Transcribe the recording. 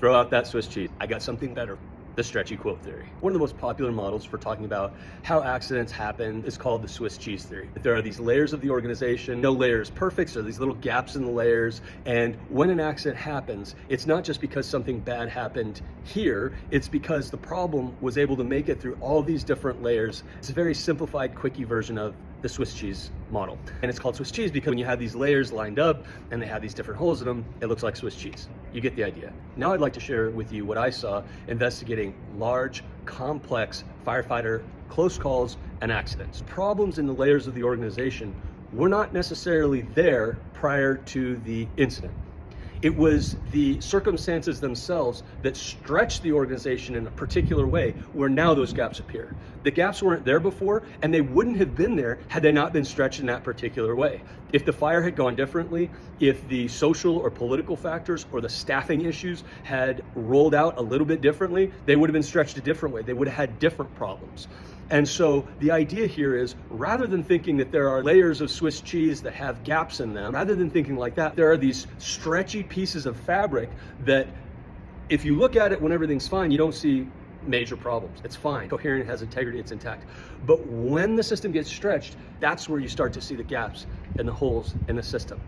throw out that Swiss cheese. I got something better. The stretchy quilt theory. One of the most popular models for talking about how accidents happen is called the Swiss cheese theory. There are these layers of the organization, no layer is perfect, so these little gaps in the layers, and when an accident happens, it's not just because something bad happened here, it's because the problem was able to make it through all these different layers. It's a very simplified, quickie version of the Swiss cheese model. And it's called Swiss cheese because when you have these layers lined up and they have these different holes in them, it looks like Swiss cheese. You get the idea. Now I'd like to share with you what I saw investigating large, complex firefighter close calls and accidents. Problems in the layers of the organization were not necessarily there prior to the incident. It was the circumstances themselves that stretched the organization in a particular way where now those gaps appear. The gaps weren't there before, and they wouldn't have been there had they not been stretched in that particular way. If the fire had gone differently, if the social or political factors or the staffing issues had rolled out a little bit differently, they would have been stretched a different way. They would have had different problems. And so the idea here is, rather than thinking that there are layers of Swiss cheese that have gaps in them, rather than thinking like that, there are these stretchy pieces of fabric that if you look at it when everything's fine, you don't see major problems. It's fine, coherent, it has integrity, it's intact. But when the system gets stretched, that's where you start to see the gaps and the holes in the system.